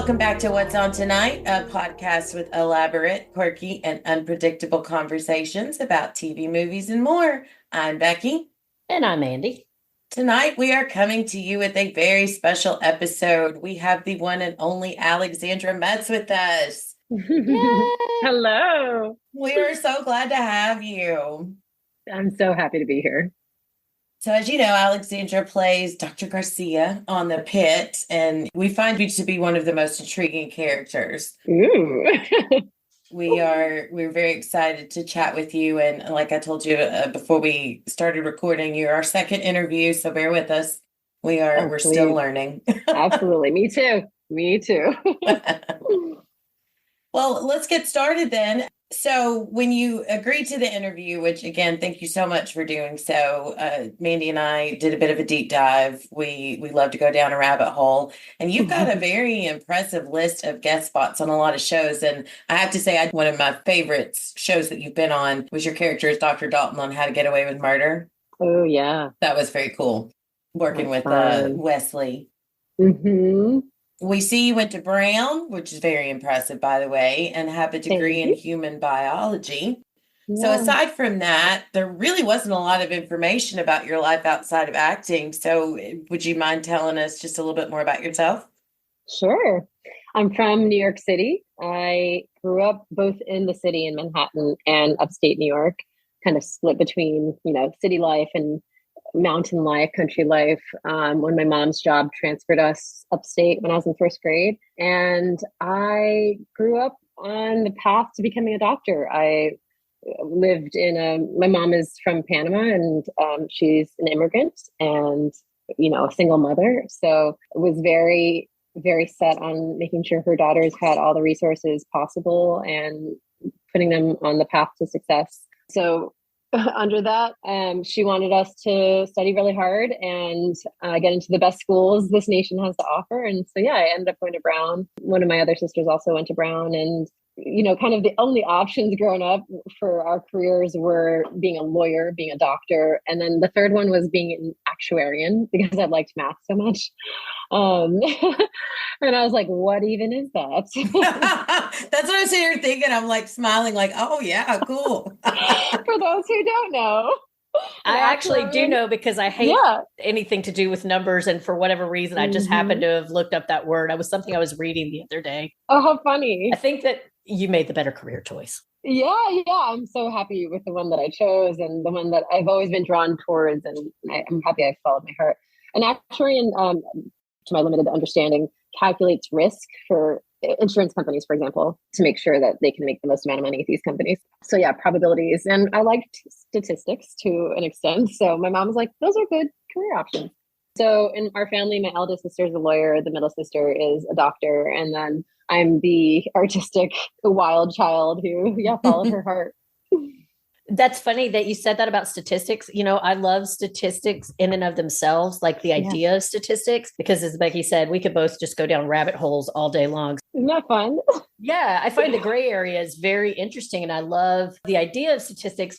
Welcome back to What's On Tonight, a podcast with elaborate, quirky, and unpredictable conversations about TV, movies, and more. I'm Becky. And I'm Mandy. Tonight, we are coming to you with a very special episode. We have the one and only Alexandra Metz with us. Hello. We are so glad to have you. I'm so happy to be here. So as you know, Alexandra plays Dr. Garcia on the Pitt, and we find you to be one of the most intriguing characters. Ooh. We're very excited to chat with you. And like I told you before we started recording, you're our second interview, so bear with us. We're still learning. Absolutely. Me too. Me too. Well, let's get started then. So when you agreed to the interview, which again, thank you so much for doing so, Mandy and I did a bit of a deep dive. We love to go down a rabbit hole, and you've got a very impressive list of guest spots on a lot of shows. And I have to say, one of my favorite shows that you've been on was your character as Dr. Dalton on How to Get Away with Murder. Oh, yeah. That was very cool, working with Wesley. Mm-hmm. We see you went to Brown, which is very impressive, by the way, and have a degree in human biology. Yeah. So aside from that, there really wasn't a lot of information about your life outside of acting. So would you mind telling us just a little bit more about yourself? Sure. I'm from New York City. I grew up both in the city in Manhattan and upstate New York, kind of split between, city life and mountain life, country life. When my mom's job transferred us upstate when I was in first grade. And I grew up on the path to becoming a doctor. I lived my mom is from Panama, and she's an immigrant and, a single mother. So it was very, very set on making sure her daughters had all the resources possible and putting them on the path to success. So under that, she wanted us to study really hard and get into the best schools this nation has to offer. And so, I ended up going to Brown. One of my other sisters also went to Brown. And, kind of the only options growing up for our careers were being a lawyer, being a doctor. And then the third one was being an actuarian because I liked math so much. And I was like, what even is that? That's what I was sitting here thinking. I'm like smiling like, oh yeah, cool. For those who don't know. I actually do know because I hate anything to do with numbers. And for whatever reason, I just happened to have looked up that word. It was something I was reading the other day. Oh, how funny. I think that you made the better career choice. Yeah. I'm so happy with the one that I chose and the one that I've always been drawn towards. And I'm happy I followed my heart. An actuarian, to my limited understanding, calculates risk for insurance companies, for example, to make sure that they can make the most amount of money at these companies. So probabilities. And I liked statistics to an extent. So my mom was like, those are good career options. So in our family, my eldest sister is a lawyer. The middle sister is a doctor. And then I'm the artistic, wild child who, followed her heart. That's funny that you said that about statistics. I love statistics in and of themselves, like the idea of statistics, because as Becky said, we could both just go down rabbit holes all day long. Isn't that fun? Yeah, I find the gray area is very interesting. And I love the idea of statistics,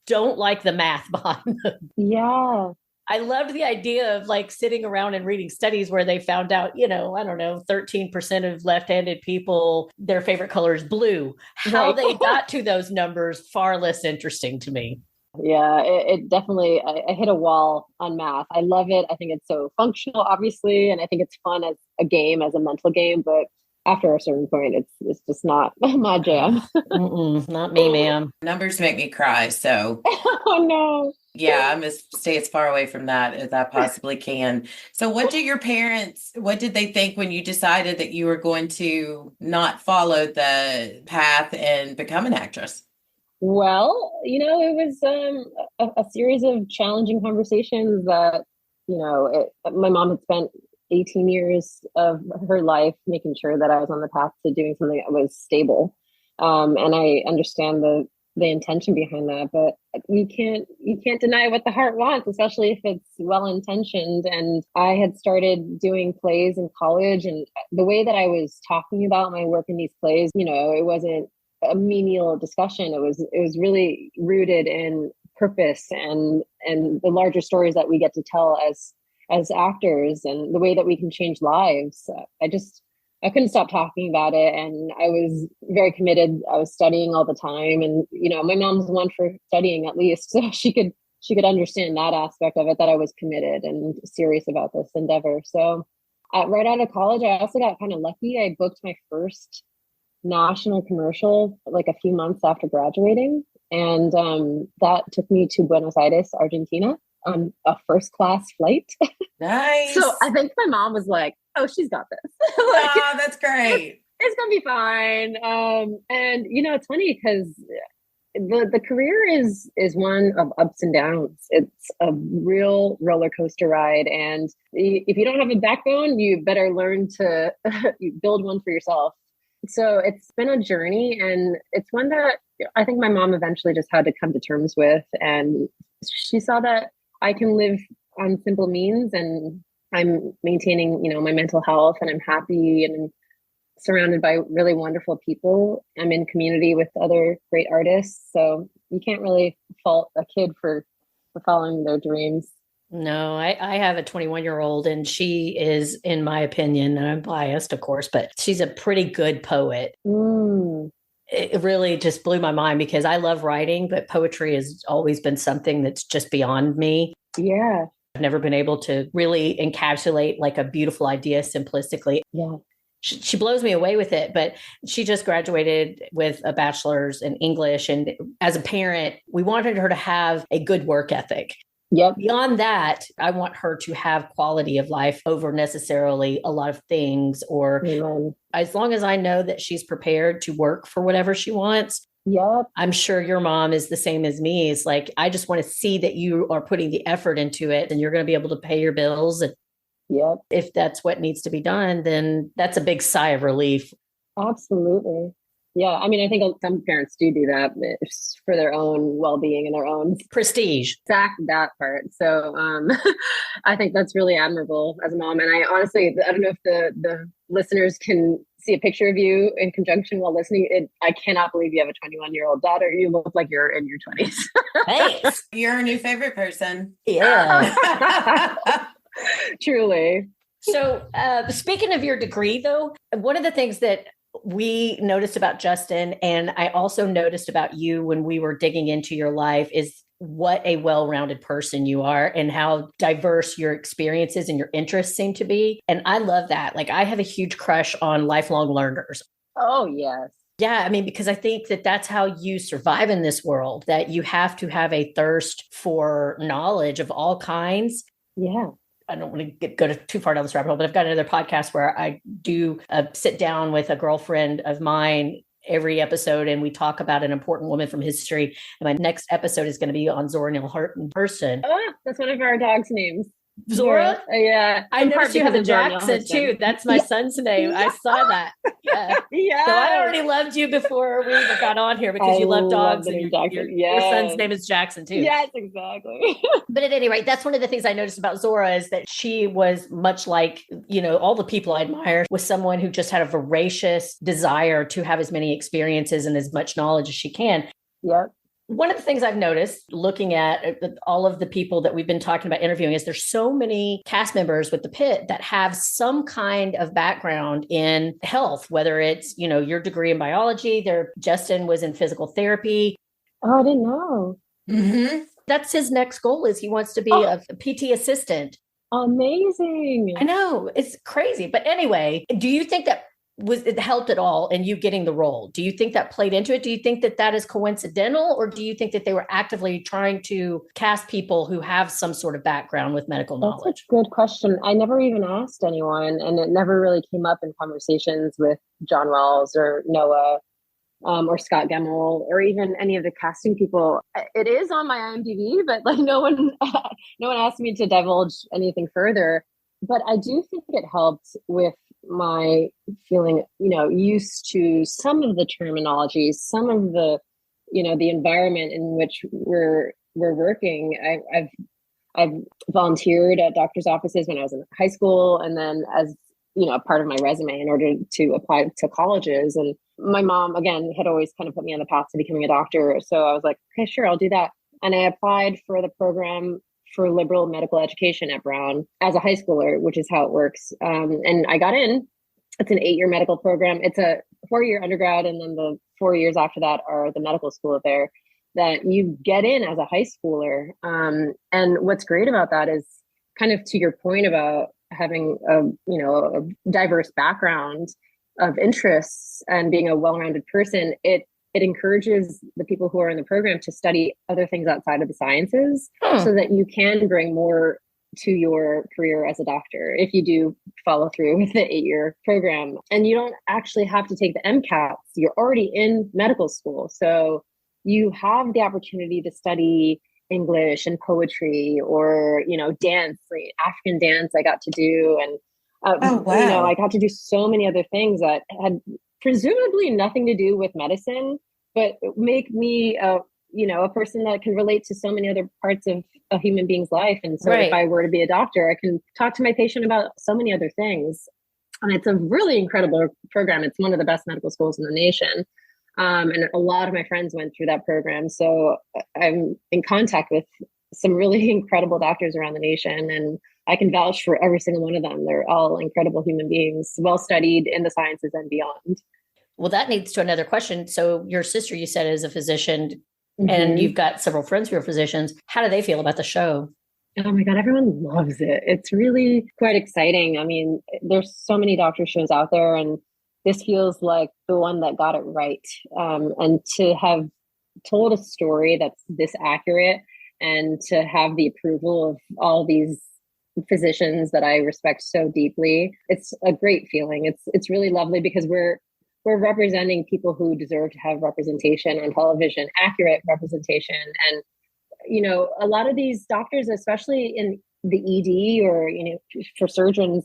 don't like the math behind them. Yeah. I loved the idea of like sitting around and reading studies where they found out, I don't know, 13% of left-handed people, their favorite color is blue. How they got to those numbers, far less interesting to me. Yeah, it definitely, I hit a wall on math. I love it. I think it's so functional, obviously. And I think it's fun as a game, as a mental game. But after a certain point, it's just not my jam. Not me, ma'am. Numbers make me cry. So, oh no. Yeah, I must stay as far away from that as I possibly can. So what did they think when you decided that you were going to not follow the path and become an actress? Well, it was a series of challenging conversations that, my mom had spent 18 years of her life making sure that I was on the path to doing something that was stable. And I understand the intention behind that, but you can't deny what the heart wants, especially if it's well-intentioned. And I had started doing plays in college, and the way that I was talking about my work in these plays, it wasn't a menial discussion. It was really rooted in purpose and the larger stories that we get to tell as actors and the way that we can change lives. I couldn't stop talking about it. And I was very committed. I was studying all the time. And, my mom's one for studying at least. So she could understand that aspect of it, that I was committed and serious about this endeavor. So right out of college, I also got kind of lucky. I booked my first national commercial like a few months after graduating. And that took me to Buenos Aires, Argentina on a first class flight. Nice. So I think my mom was like, oh, she's got this. Oh, that's great. It's going to be fine. And, it's funny because the career is one of ups and downs. It's a real roller coaster ride. And if you don't have a backbone, you better learn to build one for yourself. So it's been a journey, and it's one that I think my mom eventually just had to come to terms with. And she saw that I can live on simple means, and I'm maintaining, my mental health, and I'm happy, and I'm surrounded by really wonderful people. I'm in community with other great artists. So you can't really fault a kid for following their dreams. No, I have a 21-year-old, and she is, in my opinion, and I'm biased, of course, but she's a pretty good poet. It really just blew my mind because I love writing, but poetry has always been something that's just beyond me. Yeah. I've never been able to really encapsulate like a beautiful idea simplistically. Yeah. She blows me away with it, but she just graduated with a bachelor's in English. And as a parent, we wanted her to have a good work ethic. Yep. Beyond that, I want her to have quality of life over necessarily a lot of things, or as long as I know that she's prepared to work for whatever she wants. Yep. I'm sure your mom is the same as me. It's like, I just want to see that you are putting the effort into it and you're going to be able to pay your bills. And yep. If that's what needs to be done, then that's a big sigh of relief. Absolutely. Yeah. I mean, I think some parents do that for their own well-being and their own prestige. Exactly that part. So I think that's really admirable as a mom. And I honestly, I don't know if the listeners can see a picture of you in conjunction while listening. I cannot believe you have a 21-year-old daughter. You look like you're in your 20s. Thanks. You're a new favorite person. Yeah. Truly. So speaking of your degree, though, one of the things that we noticed about Justin, and I also noticed about you when we were digging into your life, is what a well-rounded person you are and how diverse your experiences and your interests seem to be. And I love that. Like, I have a huge crush on lifelong learners. Oh, yes. Yeah, I mean, because I think that that's how you survive in this world, that you have to have a thirst for knowledge of all kinds. Yeah. I don't want to go too far down this rabbit hole, but I've got another podcast where I do sit down with a girlfriend of mine every episode, and we talk about an important woman from history. And my next episode is going to be on Zora Neale Hurston. Oh, that's one of our dog's names. Zora? Yeah. I noticed you have a Jackson too. That's my son's name. I saw that. Yeah. Yeah. So I already loved you before we even got on here because you love dogs, and your son's name is Jackson too. Yes, exactly. But at any rate, that's one of the things I noticed about Zora, is that she was much like, all the people I admire, was someone who just had a voracious desire to have as many experiences and as much knowledge as she can. Yep. One of the things I've noticed looking at all of the people that we've been talking about interviewing is there's so many cast members with the Pitt that have some kind of background in health, whether it's, your degree in biology. Justin was in physical therapy. Oh, I didn't know. Mm-hmm. That's his next goal, is he wants to be a PT assistant. Amazing. I know, it's crazy. But anyway, do you think that it helped at all in you getting the role? Do you think that played into it? Do you think that that is coincidental, or do you think that they were actively trying to cast people who have some sort of background with medical knowledge? That's a good question. I never even asked anyone, and it never really came up in conversations with John Wells or Noah or Scott Gemmell or even any of the casting people. It is on my IMDb, but no one asked me to divulge anything further. But I do think it helped with my feeling, used to some of the terminologies, some of the, the environment in which we're working. I've volunteered at doctor's offices when I was in high school, and then as part of my resume in order to apply to colleges. And my mom, again, had always kind of put me on the path to becoming a doctor. So I was like, okay, sure, I'll do that. And I applied for the program for liberal medical education at Brown as a high schooler, which is how it works. And I got in, It's an 8-year medical program. It's a 4-year undergrad, and then the 4 years after that are the medical school there that you get in as a high schooler. And what's great about that is kind of to your point about having a diverse background of interests and being a well-rounded person. It encourages the people who are in the program to study other things outside of the sciences so that you can bring more to your career as a doctor if you do follow through with the 8-year program. And you don't actually have to take the MCATs. You're already in medical school. So you have the opportunity to study English and poetry or, dance, like African dance I got to do. And, I got to do so many other things that had presumably nothing to do with medicine, but make me a person that can relate to so many other parts of a human being's life. And so if I were to be a doctor, I can talk to my patient about so many other things. And it's a really incredible program. It's one of the best medical schools in the nation. And a lot of my friends went through that program. So I'm in contact with some really incredible doctors around the nation, and I can vouch for every single one of them. They're all incredible human beings, well-studied in the sciences and beyond. Well, that leads to another question. So your sister, you said, is a physician, and you've got several friends who are physicians. How do they feel about the show? Oh my God, everyone loves it. It's really quite exciting. I mean, there's so many doctor shows out there, and this feels like the one that got it right. And to have told a story that's this accurate and to have the approval of all these physicians that I respect so deeply, it's a great feeling. It's really lovely because we're representing people who deserve to have representation on television, accurate representation. And, a lot of these doctors, especially in the ED or, for surgeons,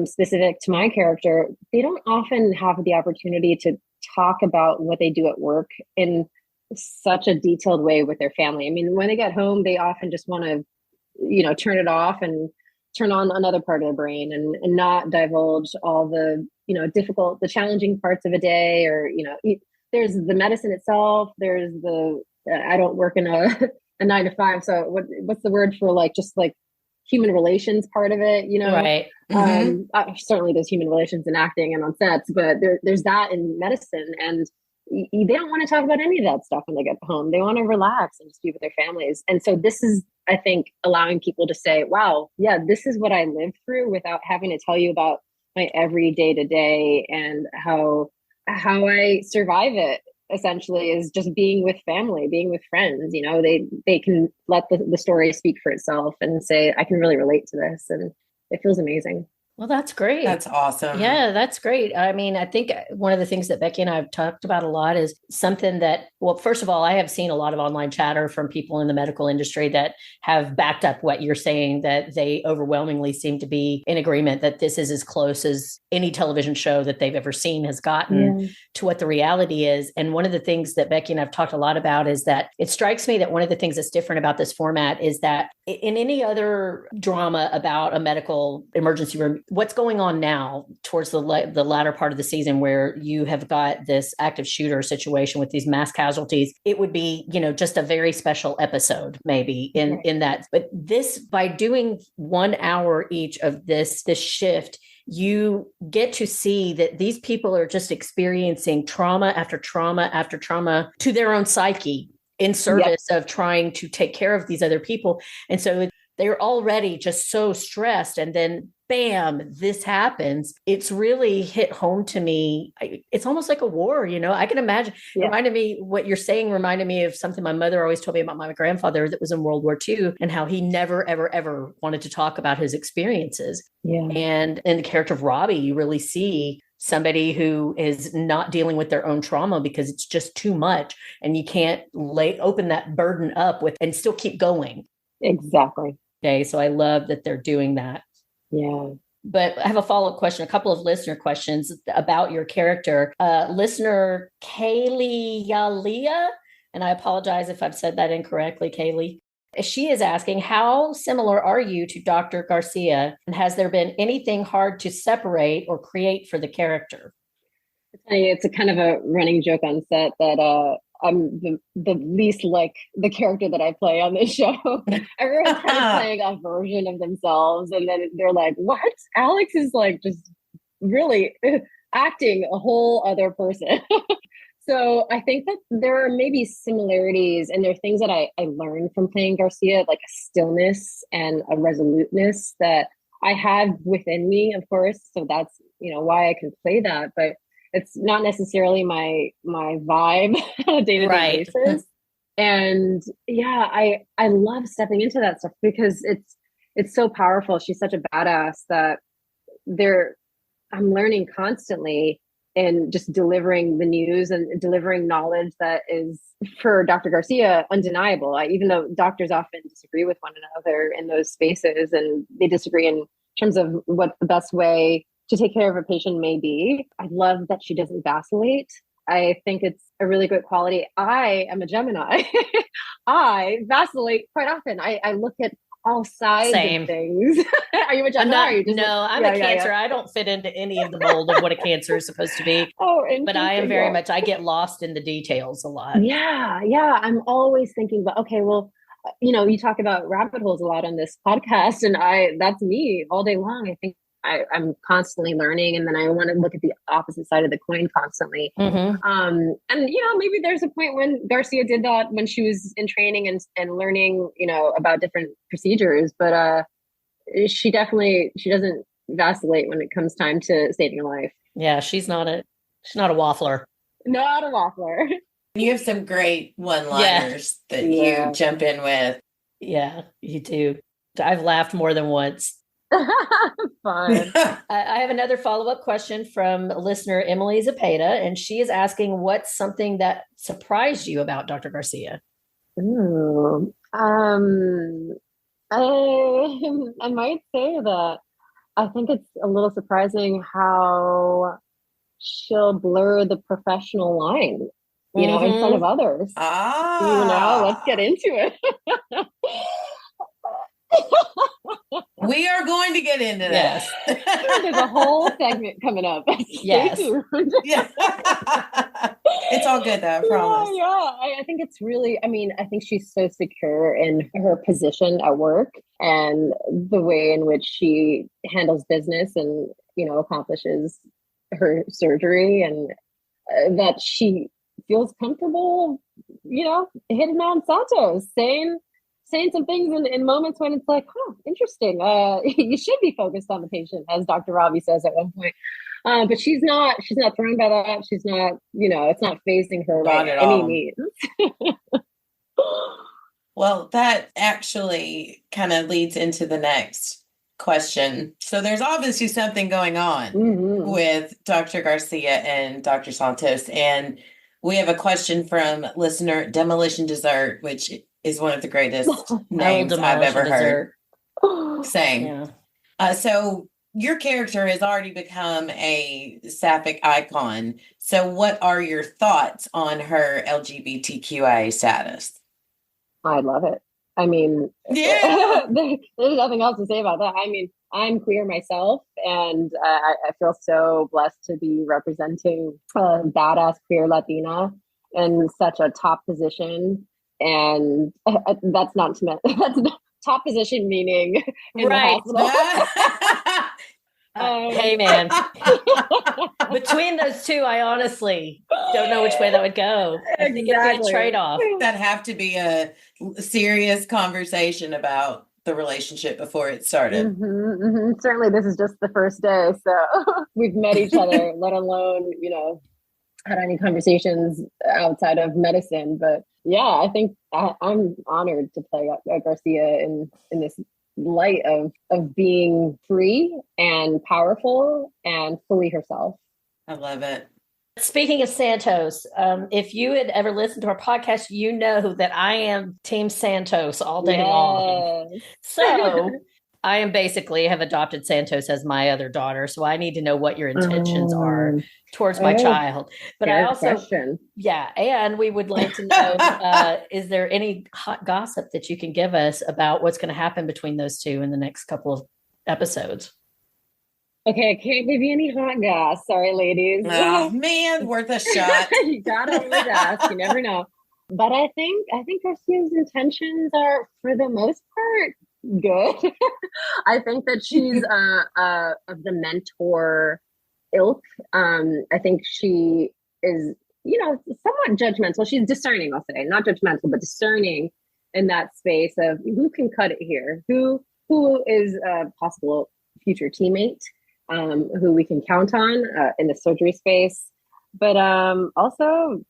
specific to my character, they don't often have the opportunity to talk about what they do at work in such a detailed way with their family. I mean, when they get home, they often just want to, turn it off and turn on another part of the brain and not divulge all the, the challenging parts of a day, or, there's the medicine itself. There's I don't work in a 9 to 5. So what's the word for just human relations part of it, Right. Certainly there's human relations in acting and on sets, but there's that in medicine, and they don't want to talk about any of that stuff when they get home. They want to relax and just be with their families. And so this is, I think, allowing people to say, wow, yeah, this is what I lived through without having to tell you about my every day to day and how I survive it. Essentially is just being with family, being with friends. They can let the story speak for itself and say, I can really relate to this. And it feels amazing. Well, that's great. That's awesome. Yeah, that's great. I mean, I think one of the things that Becky and I have talked about a lot is something that, well, first of all, I have seen a lot of online chatter from people in the medical industry that have backed up what you're saying, that they overwhelmingly seem to be in agreement that this is as close as any television show that they've ever seen has gotten to what the reality is. And one of the things that Becky and I've talked a lot about is that it strikes me that one of the things that's different about this format is that in any other drama about a medical emergency room, what's going on now towards the latter part of the season where you have got this active shooter situation with these mass casualties, it would be, just a very special episode maybe in that. But this, by doing 1 hour each of this shift, you get to see that these people are just experiencing trauma after trauma after trauma to their own psyche in service of trying to take care of these other people. And so they're already just so stressed. And then bam, this happens. It's really hit home to me. It's almost like a war, I can imagine. Reminded me, what you're saying reminded me of something my mother always told me about my grandfather that was in World War II and how he never, ever, ever wanted to talk about his experiences. Yeah. And in the character of Robbie, you really see somebody who is not dealing with their own trauma because it's just too much. And you can't open that burden up with and still keep going. Exactly. Okay. So I love that they're doing that. Yeah. But I have a follow-up question, a couple of listener questions about your character. Listener Kaylee Yalia, and I apologize if I've said that incorrectly, Kaylee. She is asking, how similar are you to Dr. Garcia? And has there been anything hard to separate or create for the character? It's a kind of a running joke on set that I'm the least like the character that I play on this show. Everyone's kind of playing a version of themselves, and then they're like, "What? Alex is like just really acting a whole other person. So I think that there are maybe similarities, and there are things that I learned from playing Garcia, like a stillness and a resoluteness that I have within me, of course. So that's, why I can play that, but it's not necessarily my vibe on a day-to-day basis. And yeah, I love stepping into that stuff because it's so powerful. She's such a badass that I'm learning constantly and just delivering the news and delivering knowledge that is, for Dr. Garcia, undeniable. Even though doctors often disagree with one another in those spaces, and they disagree in terms of what the best way to take care of a patient may be, I love that she doesn't vacillate. I think it's a really good quality. I am a Gemini. I vacillate quite often. I look at all sides of things. Are you a Gemini? I'm a Cancer. I don't fit into any of the mold of what a Cancer is supposed to be. But I am very much, I get lost in the details a lot. Yeah. I'm always thinking about, okay, well, you talk about rabbit holes a lot on this podcast, and that's me all day long. I think I'm constantly learning, and then I want to look at the opposite side of the coin constantly. And maybe there's a point when Garcia did that when she was in training and learning, about different procedures. But she doesn't vacillate when it comes time to saving a life. Yeah, she's not a waffler. Not a waffler. You have some great one-liners that you jump in with. Yeah, you do. I've laughed more than once. Fun. I have another follow-up question from listener Emily Zapata, and she is asking, what's something that surprised you about Dr. Garcia? Ooh, I might say that I think it's a little surprising how she'll blur the professional line, in front of others. Let's get into it. We are going to get into that. There's a whole segment coming up. Yes. Yeah. It's all good though, I promise. Yeah. I think it's really, I think she's so secure in her position at work and the way in which she handles business and, accomplishes her surgery, and that she feels comfortable, hitting on Santos, saying some things in moments when it's like, interesting. You should be focused on the patient, as Dr. Robbie says at one point. But she's not thrown by that. She's not, it's not phasing her by any means. Well, that actually kind of leads into the next question. So there's obviously something going on with Dr. Garcia and Dr. Santos. And we have a question from listener Demolition Dessert, which is one of the greatest names I've ever heard. Same. Yeah. So your character has already become a sapphic icon. So what are your thoughts on her LGBTQA status? I love it. There's nothing else to say about that. I'm queer myself, and I feel so blessed to be representing a badass queer Latina in such a top position. And that's not meant. That's top position, meaning in the hospital. Hey, man. Between those two, I honestly don't know which way that would go. I think it'd be a trade-off. That'd have to be a serious conversation about the relationship before it started. Certainly, this is just the first day, so we've met each other, let alone, had any conversations outside of medicine. But yeah, I think I'm honored to play Garcia in this light of being free and powerful and fully herself. I love it. Speaking of Santos, if you had ever listened to our podcast, you know that I am Team Santos all day long. So I am basically have adopted Santos as my other daughter. So I need to know what your intentions are towards my child. But I also, and we would like to know, is there any hot gossip that you can give us about what's going to happen between those two in the next couple of episodes? Okay, I can't give you any hot goss. Sorry, ladies. Oh, man, worth a shot. You gotta always ask. You never know. But I think Garcia's intentions are, for the most part, good. I think that she's of the mentor ilk. I think she is, somewhat judgmental. She's discerning, I'll say, not judgmental, but discerning in that space of who can cut it here, who is a possible future teammate, who we can count on in the surgery space. But also,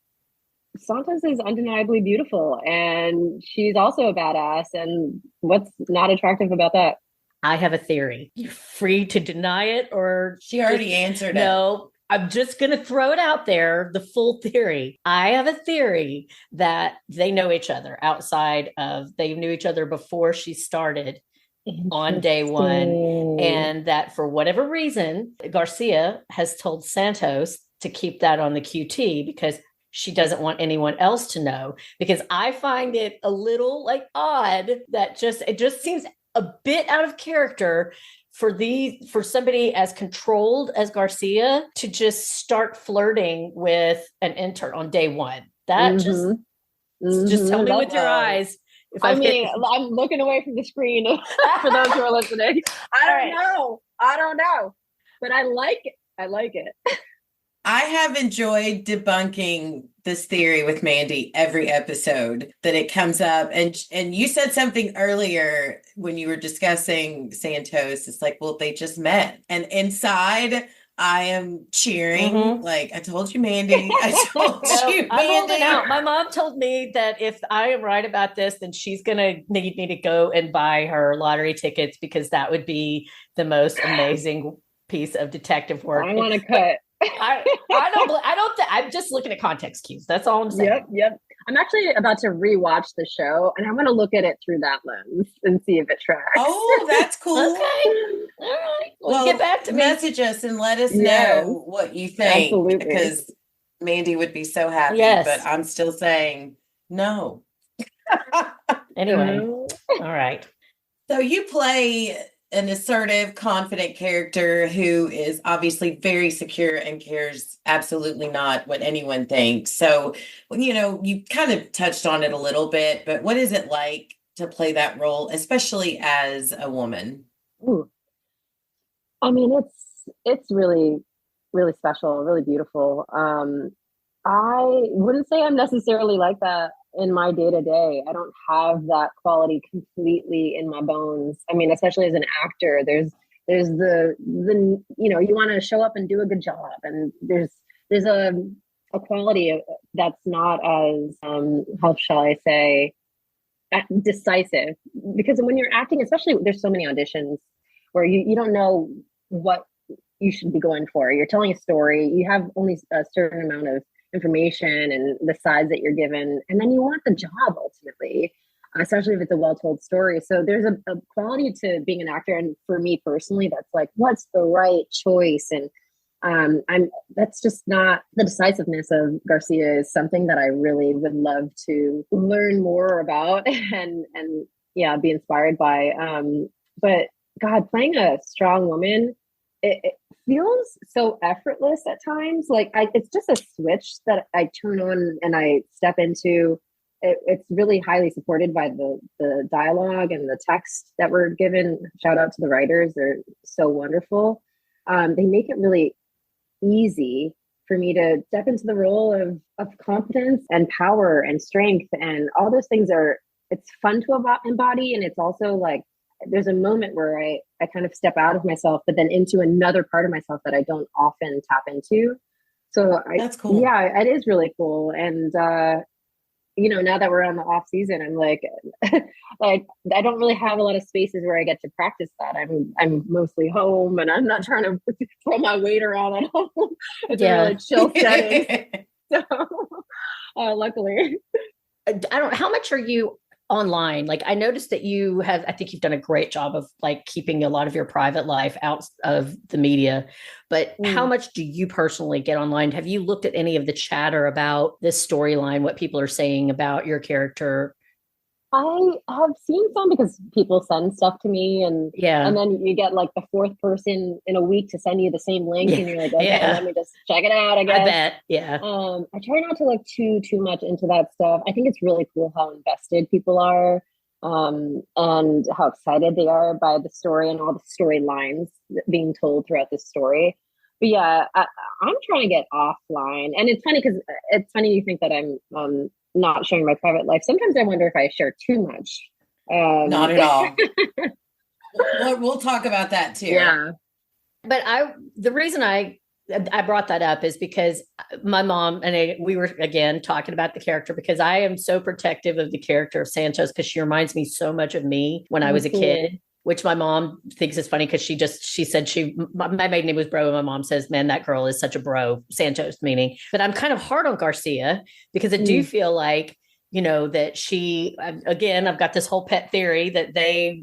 Santos is undeniably beautiful, and she's also a badass. And what's not attractive about that? I have a theory. You're free to deny it, or she already answered it. No, I'm just going to throw it out there, the full theory. I have a theory that they know each other they knew each other before she started on day one. And that for whatever reason, Garcia has told Santos to keep that on the QT because she doesn't want anyone else to know. Because I find it a little like odd that it just seems a bit out of character for somebody as controlled as Garcia to just start flirting with an intern on day one. That just tell me with your eyes. I'm looking away from the screen for those who are listening. I don't know, but I like it. I have enjoyed debunking this theory with Mandy every episode that it comes up. And you said something earlier when you were discussing Santos. It's like, well, they just met. And inside, I am cheering. Like, I told you, Mandy. I told you, Mandy. I'm holding out. My mom told me that if I am right about this, then she's going to need me to go and buy her lottery tickets because that would be the most amazing piece of detective work. I want to cut. I'm just looking at context cues. That's all I'm saying. Yep. I'm actually about to rewatch the show, and I'm going to look at it through that lens and see if it tracks. Oh, that's cool. Okay. All right. Well, get back to me. Message us and let us know what you think. Absolutely. Because Mandy would be so happy, but I'm still saying no. Anyway, all right. So you play an assertive, confident character who is obviously very secure and cares absolutely not what anyone thinks. So, you kind of touched on it a little bit, but what is it like to play that role, especially as a woman? Ooh. I mean, it's really, really special, really beautiful. I wouldn't say I'm necessarily like that in my day-to-day. I don't have that quality completely in my bones. I mean, especially as an actor, there's the you want to show up and do a good job, and there's a quality that's not as how shall I say, decisive, because when you're acting, especially, there's so many auditions where you don't know what you should be going for. You're telling a story, you have only a certain amount of information and the sides that you're given, and then you want the job ultimately, especially if it's a well-told story. So there's a quality to being an actor, and for me personally, that's like, what's the right choice? And that's just not the decisiveness of Garcia is something that I really would love to learn more about and be inspired by. But God, playing a strong woman, it feels so effortless at times. Like it's just a switch that I turn on and I step into. It's really highly supported by the dialogue and the text that we're given. Shout out to the writers. They're so wonderful. They make it really easy for me to step into the role of confidence and power and strength, and all those things it's fun to embody. And it's also like, there's a moment where I kind of step out of myself, but then into another part of myself that I don't often tap into. So that's cool. Yeah, it is really cool. And, now that we're on the off season, I'm like, I don't really have a lot of spaces where I get to practice that. I'm mostly home, and I'm not trying to throw my weight around at home. It's a really chill setting. So, luckily. How much are you online? Like, I noticed that I think you've done a great job of like keeping a lot of your private life out of the media, but how much do you personally get online? Have you looked at any of the chatter about this storyline, what people are saying about your character? I have seen some because people send stuff to me, and then you get like the fourth person in a week to send you the same link, and you're like, okay, let me just check it out, I guess. I bet. Yeah. I try not to look too much into that stuff. I think it's really cool how invested people are, and how excited they are by the story and all the storylines being told throughout the story. But yeah, I'm trying to get offline. And it's funny you think that I'm not sharing my private life. Sometimes I wonder if I share too much. Not at all. We'll talk about that too. Yeah. But the reason I brought that up is because my mom and we were again talking about the character, because I am so protective of the character of Santos because she reminds me so much of me when I was a kid, which my mom thinks is funny because she said my maiden name was Bro, and my mom says, man, that girl is such a bro, Santos meaning. But I'm kind of hard on Garcia because I do feel like, you know, that she, again, I've got this whole pet theory that they're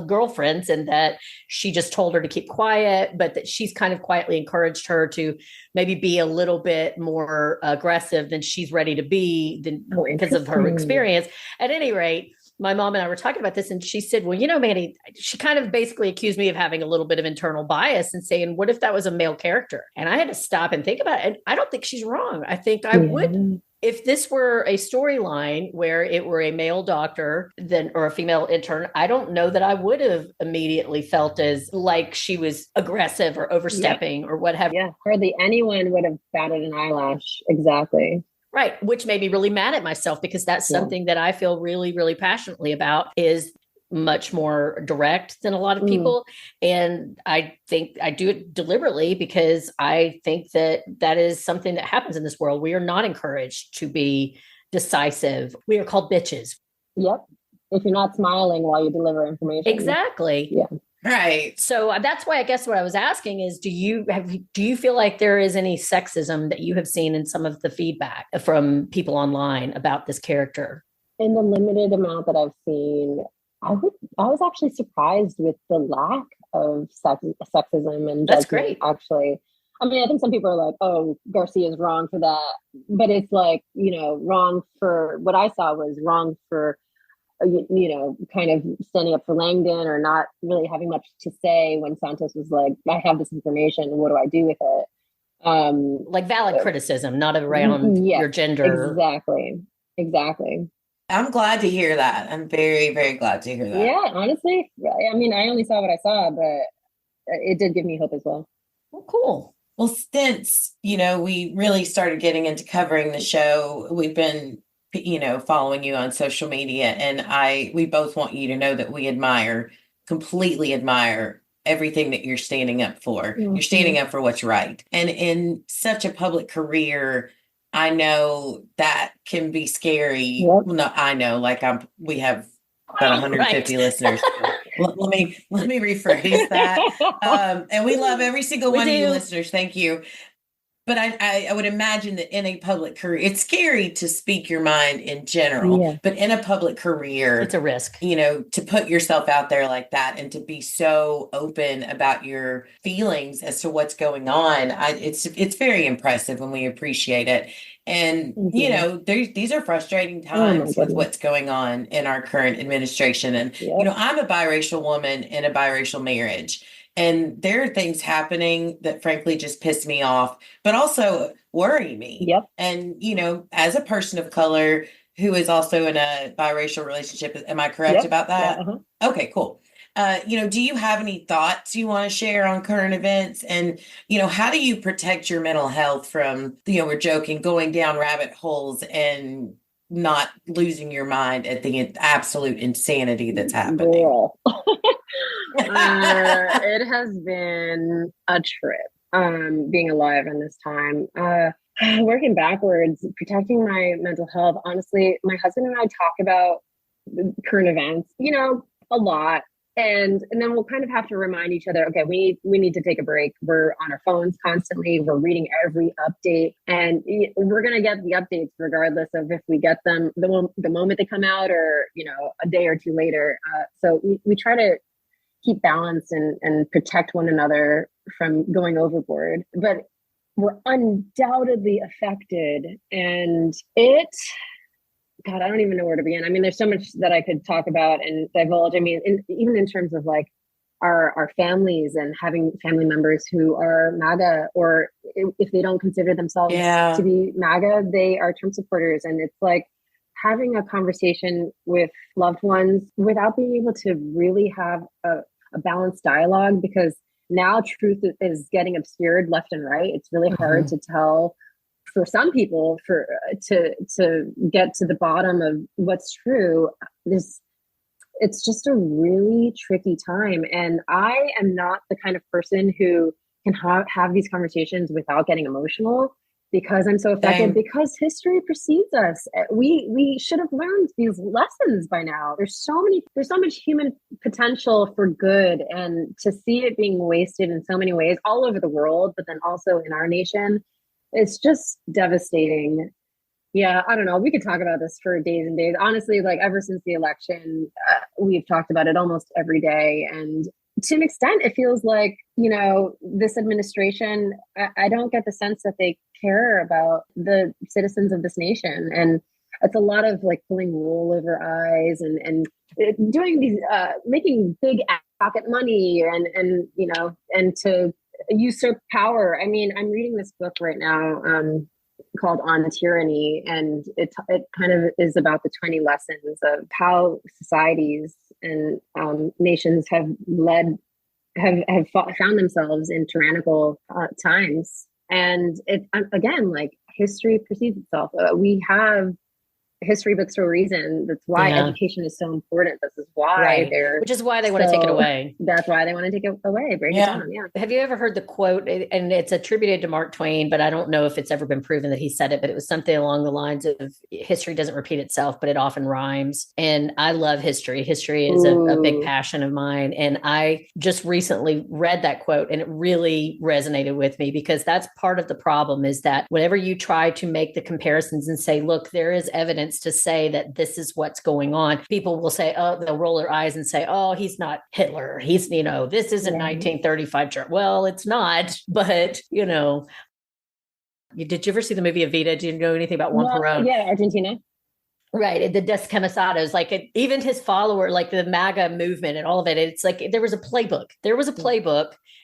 girlfriends and that she just told her to keep quiet, but that she's kind of quietly encouraged her to maybe be a little bit more aggressive than she's ready to be because of her experience. At any rate, my mom and I were talking about this, and she said, well, you know, Mandy, she kind of basically accused me of having a little bit of internal bias and saying, what if that was a male character? And I had to stop and think about it. And I don't think she's wrong. I think I would. If this were a storyline where it were a male doctor or a female intern, I don't know that I would have immediately felt as like she was aggressive or overstepping or what have you. Yeah, hardly anyone would have batted an eyelash. Exactly. Right. Which made me really mad at myself because that's something that I feel really, really passionately about, is much more direct than a lot of people. And I think I do it deliberately because I think that is something that happens in this world. We are not encouraged to be decisive. We are called bitches. Yep. If you're not smiling while you deliver information. Exactly. Yeah. Right. So that's why I guess what I was asking is, do you feel like there is any sexism that you have seen in some of the feedback from people online about this character? In the limited amount that I've seen, I was actually surprised with the lack of sexism and that's judgment, great. Actually, I mean, I think some people are like, "Oh, Garcia is wrong for that," but it's like, you know, wrong for what I saw was wrong for, you know, kind of standing up for Langdon or not really having much to say when Santos was like, "I have this information. What do I do with it?" Like valid criticism, not around your gender. Exactly. I'm glad to hear that. I'm very, very glad to hear that. Yeah, honestly, I mean, I only saw what I saw, but it did give me hope as well. Well, cool. Well, since, you know, we really started getting into covering the show, we've been, you know, following you on social media, and we both want you to know that we completely admire everything that you're standing up for. You're standing up for what's right. And in such a public career, I know that can be scary. Yep. No, I know, like we have about 150 listeners. Let me rephrase that. And we love every single one of you listeners. Thank you. But I would imagine that in a public career, it's scary to speak your mind in general, but in a public career, it's a risk, you know, to put yourself out there like that and to be so open about your feelings as to what's going on. It's very impressive, and we appreciate it. And, you know, these are frustrating times with what's going on in our current administration. And, you know, I'm a biracial woman in a biracial marriage. And there are things happening that frankly just piss me off, but also worry me. Yep. And, you know, as a person of color who is also in a biracial relationship, am I correct about that? Yeah, okay, cool. You know, do you have any thoughts you want to share on current events? And, you know, how do you protect your mental health from, you know, we're joking, going down rabbit holes and not losing your mind at the absolute insanity that's happening? It has been a trip, being alive in this time. Working backwards, protecting my mental health. Honestly, my husband and I talk about current events, you know, a lot. And then we'll kind of have to remind each other, okay, we need to take a break. We're on our phones constantly. We're reading every update, and we're going to get the updates regardless of if we get them the moment they come out or, you know, a day or two later. So we try to keep balance and protect one another from going overboard. But we're undoubtedly affected, and God, I don't even know where to begin. I mean, there's so much that I could talk about and divulge. I mean, even in terms of like our families and having family members who are MAGA, or if they don't consider themselves to be MAGA, they are Trump supporters. And it's like having a conversation with loved ones without being able to really have a balanced dialogue, because now truth is getting obscured left and right. It's really hard to tell for some people to get to the bottom of what's true. It's just a really tricky time. And I am not the kind of person who can have these conversations without getting emotional, because I'm so affected. Because history precedes us. We should have learned these lessons by now. There's so much human potential for good, and to see it being wasted in so many ways all over the world, but then also in our nation, it's just devastating. Yeah, I don't know. We could talk about this for days and days. Honestly, like ever since the election, we've talked about it almost every day. And to an extent, it feels like, this administration, I don't get the sense that they care about the citizens of this nation. And it's a lot of like pulling wool over eyes and doing these, making big pocket money and to usurp power. I mean, I'm reading this book right now, called On Tyranny, and it kind of is about the 20 lessons of how societies and nations have found themselves in tyrannical times. And it again, like history precedes itself. We have history books for a reason. That's why education is so important. This is why which is why they want to take it away. That's why they want to take it away. Break it down. Yeah. Have you ever heard the quote? And it's attributed to Mark Twain, but I don't know if it's ever been proven that he said it, but it was something along the lines of history doesn't repeat itself, but it often rhymes. And I love history. History is a big passion of mine. And I just recently read that quote and it really resonated with me, because that's part of the problem, is that whenever you try to make the comparisons and say, look, there is evidence to say that this is what's going on, people will say, oh, they'll roll their eyes and say, oh, he's not Hitler. He's, this isn't 1935. Well, it's not, but, did you ever see the movie Evita? Do you know anything about Juan Perón? Yeah, Argentina. Right. The Descamisados, like even his follower, like the MAGA movement and all of it. It's like there was a playbook.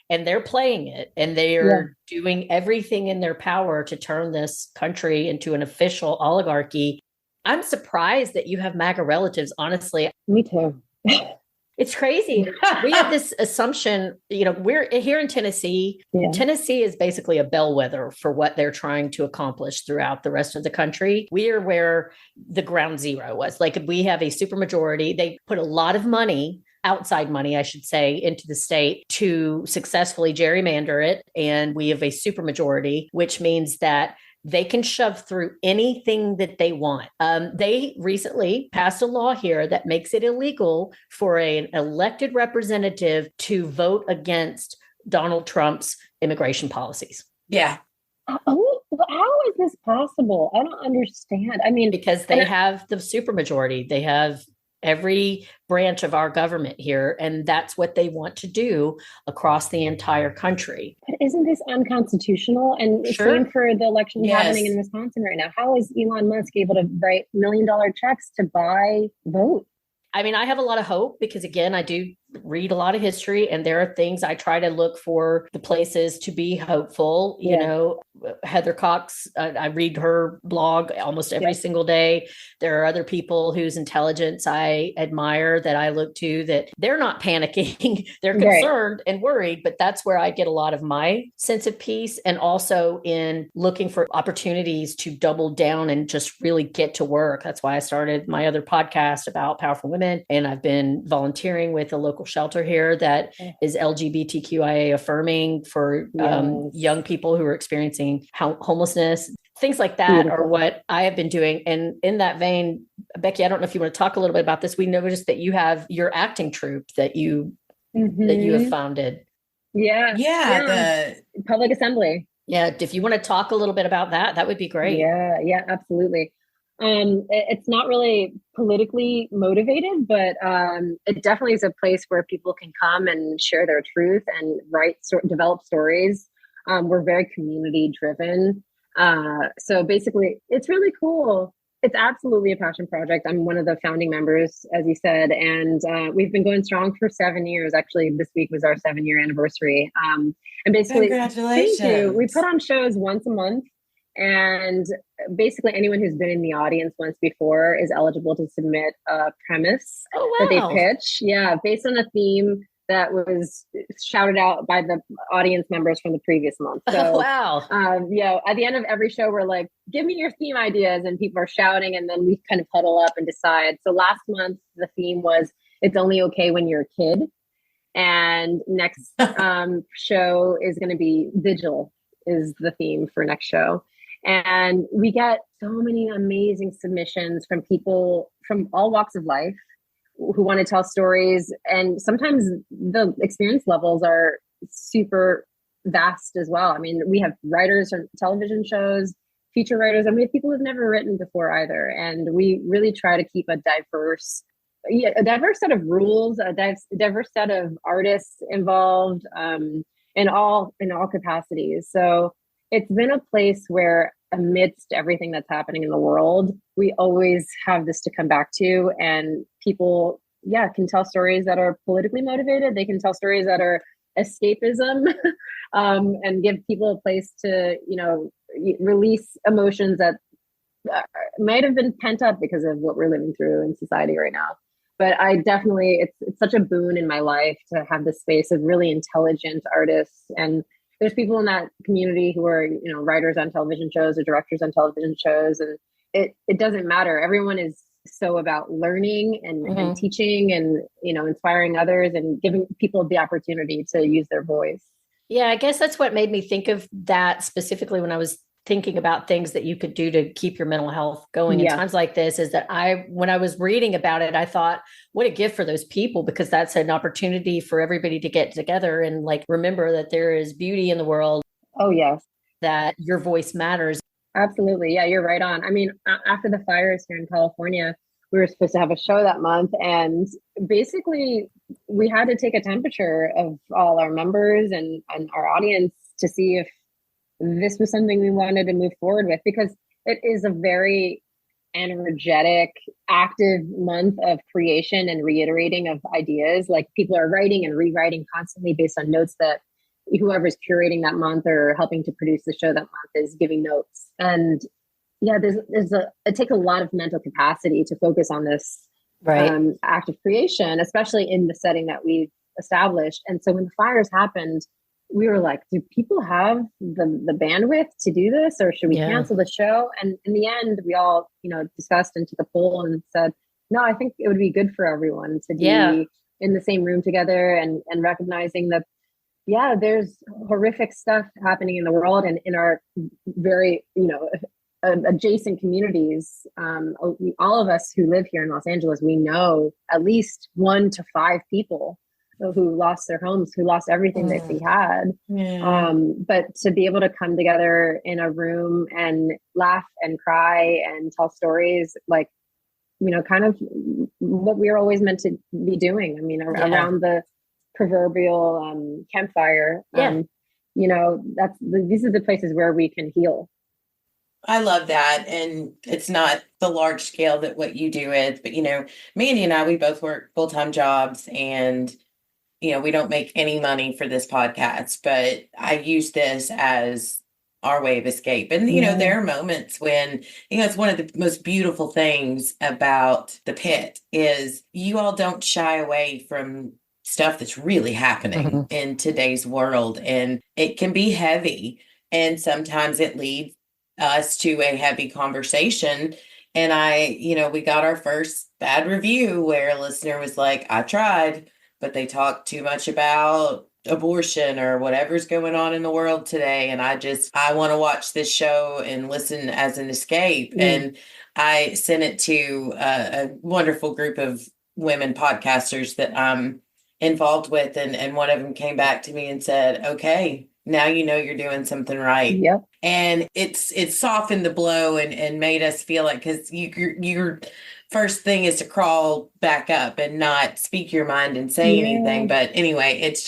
And they're playing it, and they are doing everything in their power to turn this country into an official oligarchy. I'm surprised that you have MAGA relatives, honestly. Me too. It's crazy. We have this assumption, we're here in Tennessee. Yeah. Tennessee is basically a bellwether for what they're trying to accomplish throughout the rest of the country. We are where the ground zero was. Like, we have a supermajority. They put a lot of money, outside money, I should say, into the state to successfully gerrymander it. And we have a supermajority, which means that they can shove through anything that they want. They recently passed a law here that makes it illegal for an elected representative to vote against Donald Trump's immigration policies. Yeah. Oh, how is this possible? I don't understand. I mean, because they have the supermajority. They have every branch of our government here, and that's what they want to do across the entire country. But isn't this unconstitutional? And same for the election happening in Wisconsin right now. How is Elon Musk able to write $1 million checks to buy votes? I mean, I have a lot of hope because, again, I do read a lot of history, and there are things I try to look for the places to be hopeful. Heather Cox, I read her blog almost every single day. There are other people whose intelligence I admire that I look to, that they're not panicking. They're concerned and worried, but that's where I get a lot of my sense of peace, and also in looking for opportunities to double down and just really get to work. That's why I started my other podcast about powerful women, and I've been volunteering with a local shelter here that is LGBTQIA affirming for young people who are experiencing homelessness. Things like that are what I have been doing. And in that vein, Becky, I don't know if you want to talk a little bit about this. We noticed that you have your acting troupe that you have founded. The Public Assembly. Yeah. If you want to talk a little bit about that, that would be great. Yeah, absolutely. It's not really politically motivated, but it definitely is a place where people can come and share their truth and develop stories. We're very community driven. So basically, it's really cool. It's absolutely a passion project. I'm one of the founding members, as you said, and we've been going strong for 7 years. Actually, this week was our 7-year anniversary. And basically, congratulations. Thank you. We put on shows once a month. And basically anyone who's been in the audience once before is eligible to submit a premise that they pitch. Yeah, based on a theme that was shouted out by the audience members from the previous month. So, wow. At the end of every show, we're like, give me your theme ideas, and people are shouting, and then we kind of huddle up and decide. So last month, the theme was, it's only okay when you're a kid. And next show is going to be Vigil is the theme for next show. And we get so many amazing submissions from people from all walks of life who want to tell stories. And sometimes the experience levels are super vast as well. I mean, we have writers from television shows, feature writers, and we have people who've never written before either. And we really try to keep a diverse set of rules, a diverse set of artists involved in all capacities. So it's been a place where amidst everything that's happening in the world, we always have this to come back to, and people, can tell stories that are politically motivated. They can tell stories that are escapism, and give people a place to, release emotions that might have been pent up because of what we're living through in society right now. But I definitely, it's such a boon in my life to have this space of really intelligent artists. And there's people in that community who are, writers on television shows or directors on television shows. And it doesn't matter. Everyone is so about learning and teaching and, inspiring others and giving people the opportunity to use their voice. Yeah, I guess that's what made me think of that specifically when I was thinking about things that you could do to keep your mental health going in times like this, is that when I was reading about it, I thought, what a gift for those people, because that's an opportunity for everybody to get together and remember that there is beauty in the world. Oh, yes. That your voice matters. Absolutely. Yeah, you're right on. I mean, after the fires here in California, we were supposed to have a show that month, and basically we had to take a temperature of all our members and our audience to see if this was something we wanted to move forward with, because it is a very energetic, active month of creation and reiterating of ideas. Like, people are writing and rewriting constantly based on notes that whoever's curating that month or helping to produce the show that month is giving notes. And it takes a lot of mental capacity to focus on this act of creation, especially in the setting that we've established. And so when the fires happened, we were like, do people have the bandwidth to do this, or should we cancel the show? And in the end, we all, discussed and took a poll and said, no, I think it would be good for everyone to be in the same room together and recognizing that, there's horrific stuff happening in the world and in our very, adjacent communities. All of us who live here in Los Angeles, we know at least 1 to 5 people who lost their homes, who lost everything that they had. But to be able to come together in a room and laugh and cry and tell stories, kind of what we were always meant to be doing. I mean, around the proverbial campfire. These are the places where we can heal. I love that. And it's not the large scale that what you do is, but, Mandy and I, we both work full-time jobs, and we don't make any money for this podcast, but I use this as our way of escape. And, there are moments when, it's one of the most beautiful things about the Pitt is you all don't shy away from stuff that's really happening in today's world. And it can be heavy. And sometimes it leads us to a heavy conversation. And we got our first bad review where a listener was like, I tried, but they talk too much about abortion or whatever's going on in the world today. And I want to watch this show and listen as an escape. And I sent it to a wonderful group of women podcasters that I'm involved with. And one of them came back to me and said, okay, now you're doing something right. Yep. And it's softened the blow and made us feel like, because your first thing is to crawl back up and not speak your mind and say anything. But anyway, it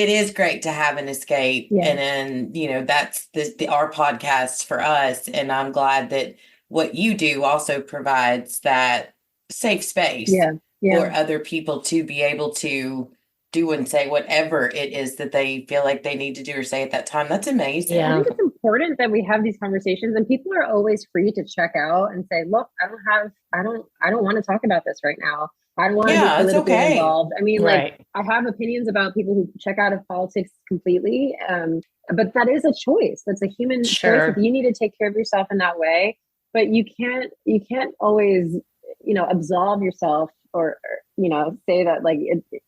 is great to have an escape. And then, that's our podcast for us. And I'm glad that what you do also provides that safe space for other people to be able to do and say whatever it is that they feel like they need to do or say at that time. That's amazing. I think it's important that we have these conversations, and people are always free to check out and say, look, I don't want to talk about this right now. I don't want to be Yeah, it's politically okay. involved. I mean, like, Right. I have opinions about people who check out of politics completely. But that is a choice. That's a human choice. If Sure. you need to take care of yourself in that way, but you can't always, absolve yourself or say that like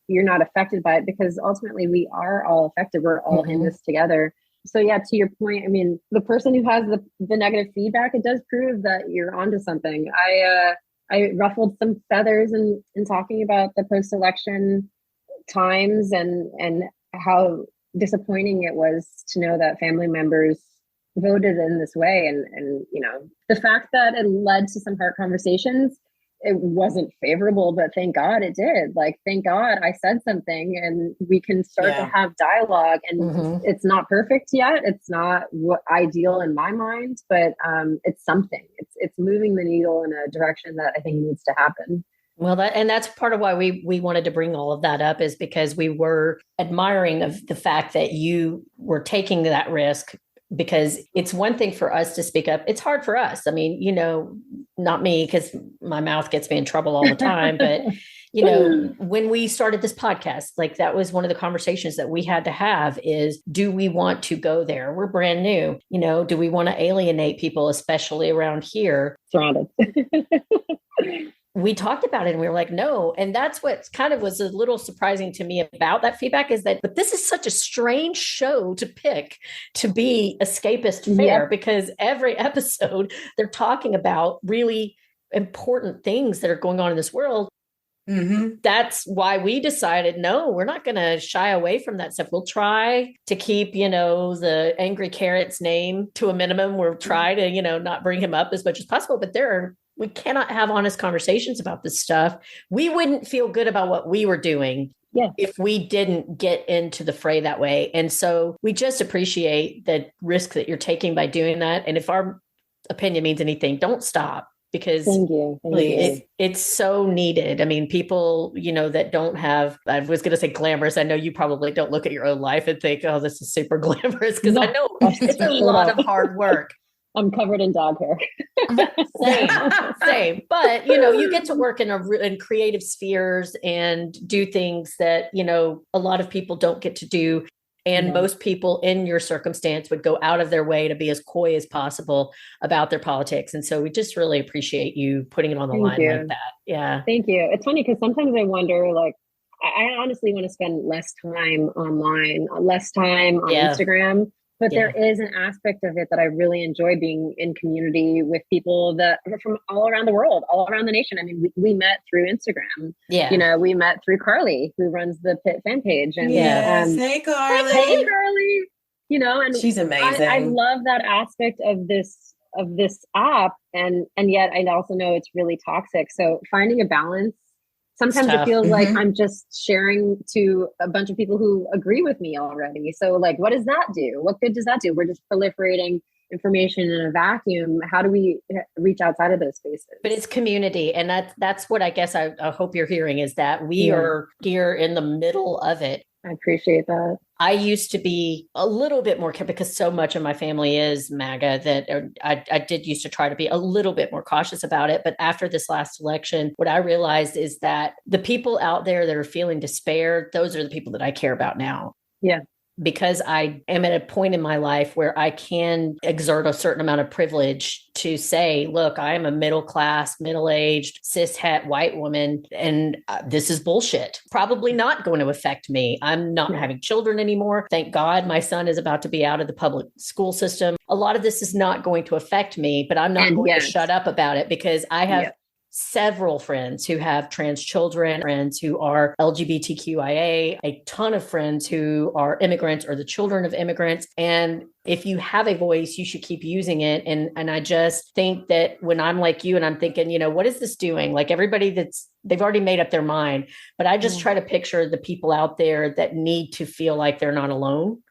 you're not affected by it, because ultimately we are all affected. We're all in this together. So yeah, to your point, I mean, the person who has the negative feedback, it does prove that you're onto something. I ruffled some feathers in talking about the post-election times and how disappointing it was to know that family members voted in this way. And the fact that it led to some hard conversations, it wasn't favorable, but thank God it did. Like, thank God I said something and we can start to have dialogue. And it's not perfect yet. It's not ideal in my mind, but it's something. It's moving the needle in a direction that I think needs to happen. Well, that's part of why we wanted to bring all of that up, is because we were admiring of the fact that you were taking that risk, because it's one thing for us to speak up. It's hard for us. I mean, not me, because my mouth gets me in trouble all the time. But, when we started this podcast, like, that was one of the conversations that we had to have is, do we want to go there? We're brand new. Do we want to alienate people, especially around here? Surrounded. We talked about it and we were like, no. And that's what kind of was a little surprising to me about that feedback, is that, but this is such a strange show to pick to be escapist fair, because every episode they're talking about really important things that are going on in this world. That's why we decided, no, we're not going to shy away from that stuff. We'll try to keep, the Angry Carrot's name to a minimum. We'll try to, not bring him up as much as possible, but we cannot have honest conversations about this stuff. We wouldn't feel good about what we were doing if we didn't get into the fray that way. And so we just appreciate the risk that you're taking by doing that. And if our opinion means anything, don't stop, because Thank you. It's so needed. I mean, people, that don't have, I was going to say glamorous. I know you probably don't look at your own life and think, oh, this is super glamorous, because I know it's a lot of hard work. I'm covered in dog hair. Same. But, you get to work in creative spheres and do things that, a lot of people don't get to do. And most people in your circumstance would go out of their way to be as coy as possible about their politics. And so we just really appreciate you putting it on the line like that. Yeah. Thank you. It's funny because sometimes I wonder, like, I honestly want to spend less time online, less time on Instagram. But there is an aspect of it that I really enjoy, being in community with people that are from all around the world, all around the nation. I mean, we met through Instagram. Yeah. We met through Carly, who runs the Pitt fan page. And hey, Carly. Hey, Carly. And she's amazing. I love that aspect of this app. And yet I also know it's really toxic. So finding a balance. Sometimes it feels like I'm just sharing to a bunch of people who agree with me already. So like, what does that do? What good does that do? We're just proliferating information in a vacuum. How do we reach outside of those spaces? But it's community. And that's what I guess I hope you're hearing, is that we are here in the middle of it. I appreciate that. I used to be a little bit more, because so much of my family is MAGA, that I did used to try to be a little bit more cautious about it. But after this last election, what I realized is that the people out there that are feeling despair, those are the people that I care about now. Yeah. Because I am at a point in my life where I can exert a certain amount of privilege to say, look, I am a middle-class, middle-aged, cis-het white woman, and this is bullshit. Probably not going to affect me. I'm not having children anymore. Thank God my son is about to be out of the public school system. A lot of this is not going to affect me, but I'm not going to shut up about it, because I have several friends who have trans children, friends who are LGBTQIA, a ton of friends who are immigrants or the children of immigrants. And if you have a voice, you should keep using it. And I just think that when I'm like you and I'm thinking, what is this doing? Like, everybody they've already made up their mind, but I just try to picture the people out there that need to feel like they're not alone.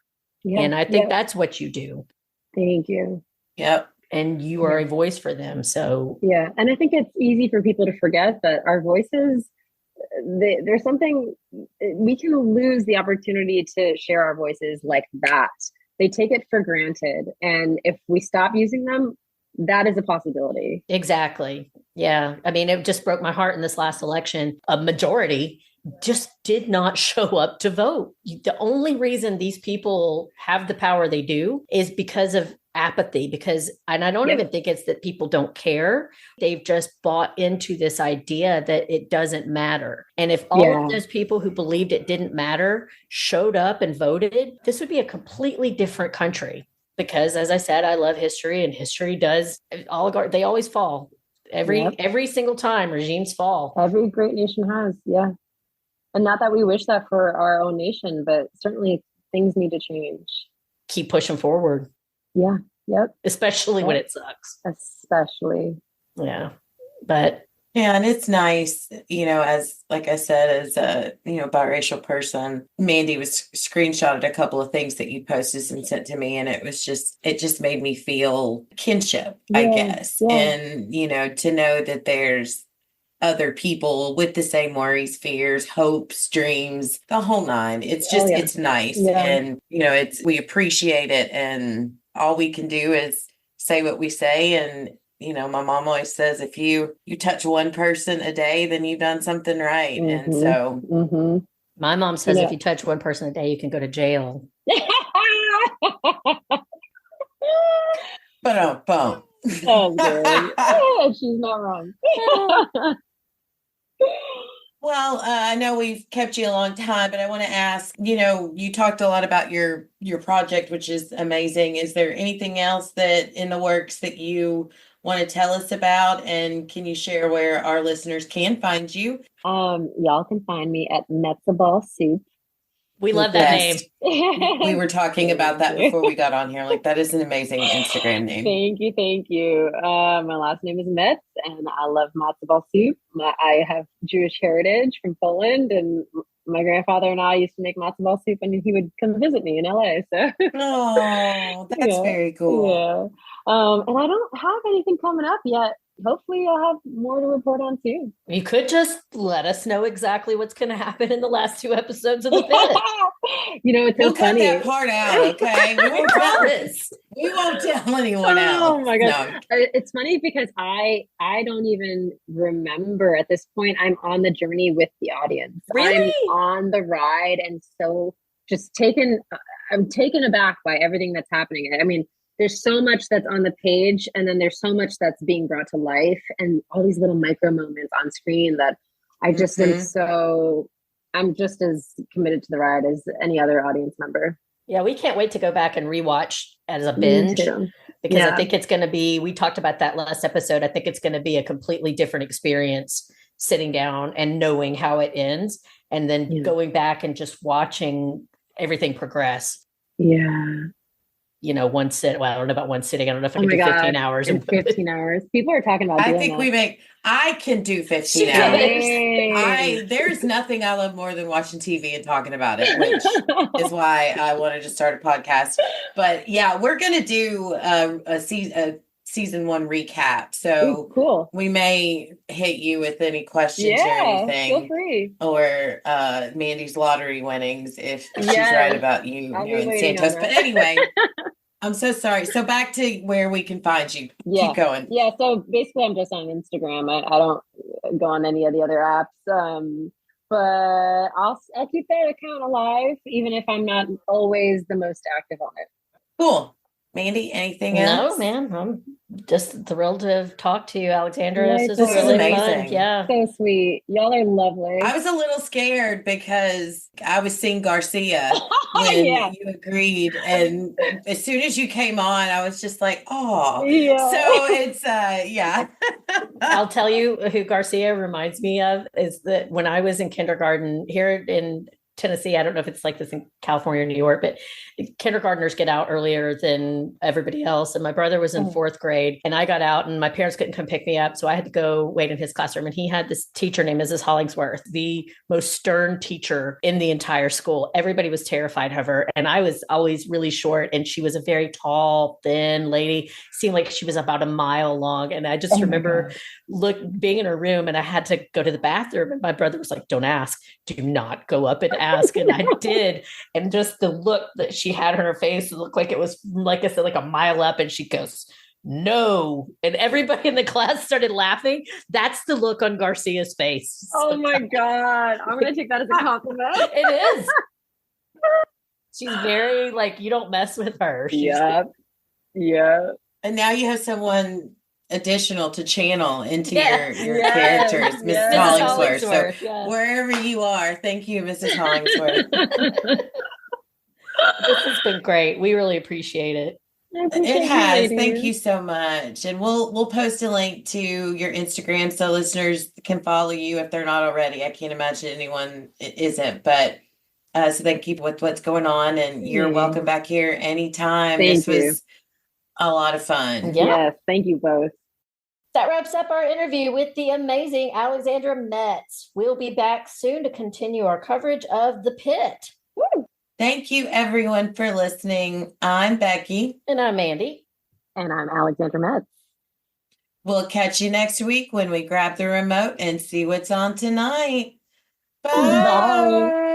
Yeah. And I think that's what you do. Thank you. Yep. And you are a voice for them. So yeah. And I think it's easy for people to forget that our voices, there's something, we can lose the opportunity to share our voices like that. They take it for granted. And if we stop using them, that is a possibility. Exactly. Yeah. I mean, it just broke my heart in this last election. A majority just did not show up to vote. The only reason these people have the power they do is because of apathy, and I don't even think it's that people don't care. They've just bought into this idea that it doesn't matter. And if all of those people who believed it didn't matter showed up and voted, this would be a completely different country. Because as I said, I love history, and history does they always fall. Every single time regimes fall. Every great nation has, and not that we wish that for our own nation, but certainly things need to change. Keep pushing forward. Yeah. Yep. Especially when it sucks. Especially. Yeah. But yeah, and it's nice, as like I said, as a biracial person, Mandy was screenshotted a couple of things that you posted and sent to me, and it just made me feel kinship, I guess. Yeah. And to know that there's other people with the same worries, fears, hopes, dreams, the whole nine. It's just it's nice. Yeah. And we appreciate it, and all we can do is say what we say. And my mom always says, if you touch one person a day, then you've done something right. And so my mom says, if you touch one person a day, you can go to jail. But oh, good. Yeah, she's not wrong. Well, I know we've kept you a long time, but I want to ask, you talked a lot about your project, which is amazing. Is there anything else that in the works that you want to tell us about? And can you share where our listeners can find you? Y'all can find me at Metzaball Soup. We love that name. We were talking about that before we got on here. Like, that is an amazing Instagram name. Thank you. My last name is Metz, and I love matzo ball soup. I have Jewish heritage from Poland, and my grandfather and I used to make matzo ball soup, and he would come visit me in LA. So, oh, that's very cool. Yeah. And I don't have anything coming up yet. Hopefully I'll have more to report on soon. You could just let us know exactly what's going to happen in the last 2 episodes of the Pitt. It's so funny. Cut that part out, okay? We won't tell anyone else. Oh my gosh. No. It's funny because I don't even remember at this point. I'm on the journey with the audience. Really? I'm on the ride, and so just I'm taken aback by everything that's happening. I mean, there's so much that's on the page, and then there's so much that's being brought to life, and all these little micro moments on screen that I just I'm just as committed to the ride as any other audience member. Yeah, we can't wait to go back and rewatch as a binge, because I think it's going to be, we talked about that last episode. I think it's going to be a completely different experience sitting down and knowing how it ends, and then going back and just watching everything progress. Yeah. One sit. Well, I don't know about one sitting. I don't know if I can do 15 hours. 15 hours. People are talking about I can do 15 hours. There's nothing I love more than watching TV and talking about it, which is why I wanted to start a podcast. But yeah, we're going to do a season 1 recap. So cool. We may hit you with any questions or anything. Feel free. Or Mandy's lottery winnings if she's right about you and Santos. But anyway, I'm so sorry. So back to where we can find you. Keep going. Yeah. So basically I'm just on Instagram. I don't go on any of the other apps. But I'll keep that account alive, even if I'm not always the most active on it. Cool. Mandy, anything else? No, man. I'm just thrilled to talk to you, Alexandra. Right, this is really amazing. Fun. Yeah. So sweet. Y'all are lovely. I was a little scared because I was seeing Garcia when you agreed. And as soon as you came on, I was just like, oh. Yeah. So it's, I'll tell you who Garcia reminds me of is that when I was in kindergarten here in Tennessee, I don't know if it's like this in California or New York, but kindergartners get out earlier than everybody else. And my brother was in 4th grade, and I got out, and my parents couldn't come pick me up. So I had to go wait in his classroom. And he had this teacher named Mrs. Hollingsworth, the most stern teacher in the entire school. Everybody was terrified of her. And I was always really short, and she was a very tall, thin lady, seemed like she was about a mile long. And I just remember being in her room, and I had to go to the bathroom. And my brother was like, don't ask, do not go up and ask. And I did. And just the look that she had on her face, it looked like it was, like I said, like a mile up. And she goes, no. And everybody in the class started laughing. That's the look on Garcia's face. Oh my God. I'm going to take that as a compliment. It is. She's very like, you don't mess with her. Yeah. Yeah. And now you have someone additional to channel into your Yes. characters, Mrs. Yes. Hollingsworth. Hollingsworth, So yeah. wherever you are, thank you, Mrs. Hollingsworth. This has been great. We really appreciate it. It has. Thank you so much. And we'll post a link to your Instagram so listeners can follow you if they're not already. I can't imagine anyone isn't, but so they keep with what's going on, and you're welcome back here anytime. Thank this you. Was a lot of fun. Yeah. Yes, thank you both. That wraps up our interview with the amazing Alexandra Metz. We'll be back soon to continue our coverage of the Pitt. Woo! Thank you, everyone, for listening. I'm Becky. And I'm Mandy. And I'm Alexandra Metz. We'll catch you next week when we grab the remote and see what's on tonight. Bye. Bye.